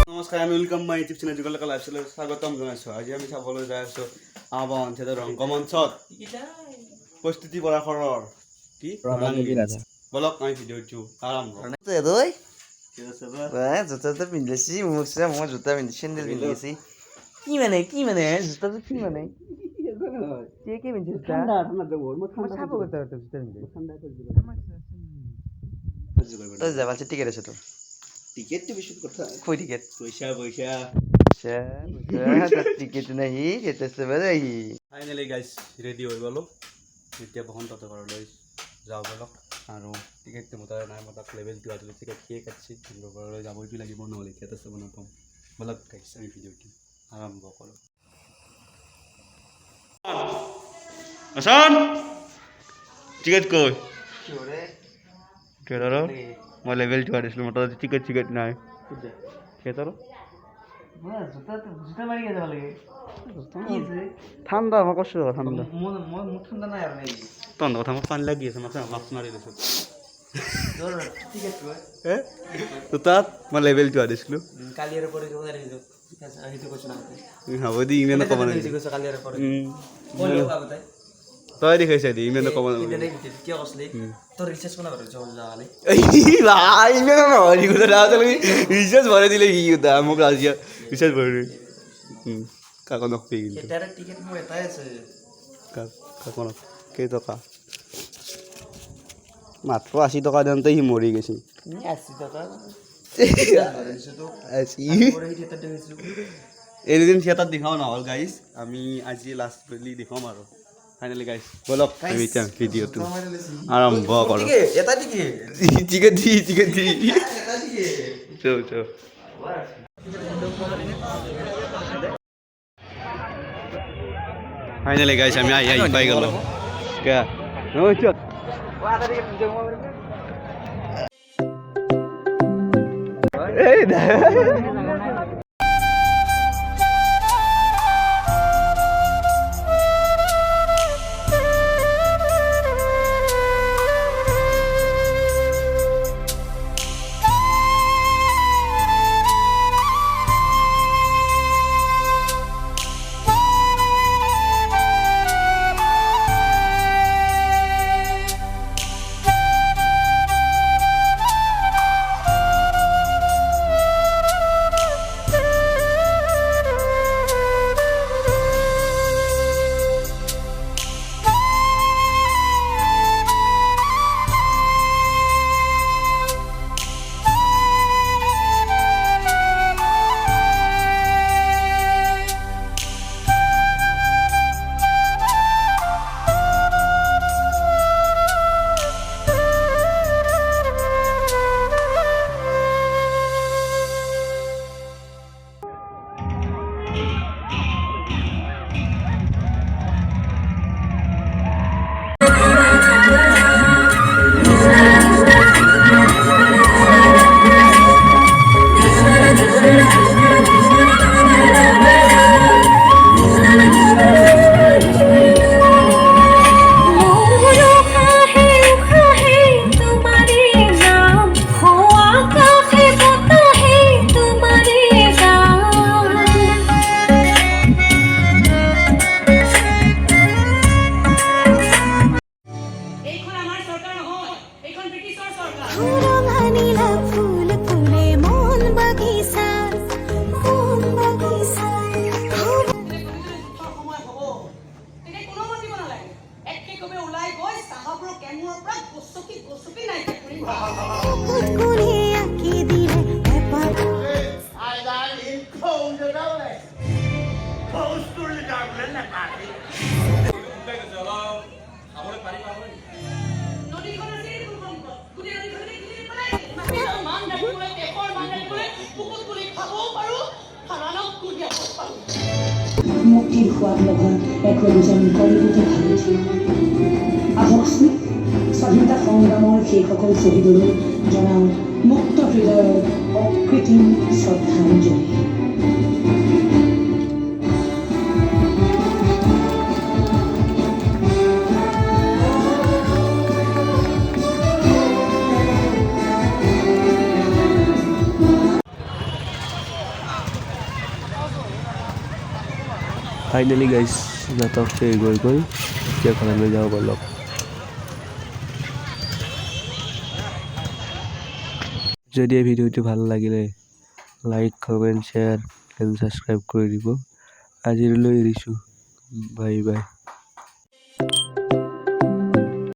নমস্কাৰ, আমি welcome my YouTube channel যুগল লাইফষ্টাইললৈ স্বাগতম জনাইছোঁ। আজি আমি চাবলৈ যাই আছোঁ আহ্বান থিয়েটাৰ ৰংগমঞ্চত প্ৰস্তুতি পৰাশৰৰ কি বলক আমি ভিডিঅ'টো আৰম্ভ জোতাটো পিন্ধিছি মোক মই জোতা পিন্ধি চেণ্ডেল পিন্ধি আছি কি মানে জোতাটো কি মানে কি পিন্ধি জোতা চাব কথা জোতা পিন্ধি তই যাবা টিকেট আছে তোৰ টিকেটটো বেছি কথা কই টিকেট পইচা টিকেট নাহি কেতেছে বাৰে ফাইনেলি গাইজ ৰেডি হৈ গ'লোঁ। এতিয়া বসন্ত ঘৰলৈ যাওঁ বলক। আৰু টিকেটটো মোৰ তাৰে নাই, মই তাক লেভেল 2 আছিলোঁ টিকেট সিয়ে কাটছি, কিন্তু ঘৰলৈ যাবইতো লাগিব নহ'লে ইয়াত আছে বনাই পাম। বলক গাইজ আমি ভিডিঅ'টো আৰম্ভ কৰোঁ। টিকেট কৈ থিয়েটাৰৰ মই লেভেল 2 আনিছিলোঁ, মোৰ তাত টিকেট নাই থিয়েটাৰৰ। ঠাণ্ডা মই কৈছোঁ ঠাণ্ডা তহঁতৰ কথা মই পানী লাগি আছে, মাছ মাৰি লৈছোঁ তাত মই লেভেল 2 আনিছিলোঁ। হ'ব দি ইমানো ক'ব নাই, তই দেখাইছা দি ইমানো ক'ব নাই। ইমানো নহয় ৰিচাৰ্জ ভৰাই দিলে কি কথা মোক ৰাজিয়া ৰিচাৰ্জ ভৰাই কাকো নকবি কাকো কেইটকা মাত্ৰ 80 টকা দিওঁতে সি মৰি গৈছে। এদিন থিয়েটাৰত দেখাওঁ নহ'ল গাইজ, আমি আজি লাষ্ট বুলি দেখাম আৰু ফাইনেলি গাইজ বলক আমি এতিয়া ভিডিঅ'টো আৰম্ভ কৰোঁ। টিকেট দি ফাইনেলি গাইজ আমি আহি পাই গ'লোঁ। মুক্তিৰ সোৱাদ লগা এক অভিযান কলিকতা ভাৰত আহকচোন স্বাধীনতা সংগ্ৰামৰ সেইসকল শ্বহীদলৈ জনাওঁ মুক্ত হৃদয়ৰ অকৃত্ৰিম শ্ৰদ্ধাঞ্জলি। ফাইনেলি গাইছ নাটক শেষ হৈ গ'ল এতিয়া ঘৰলৈ যাব ব'লক যদি এই ভিডিঅ'টো ভাল লাগিলে like comment share and subscribe কৰি দিব আজিলৈ এৰিছোঁ বাই বাই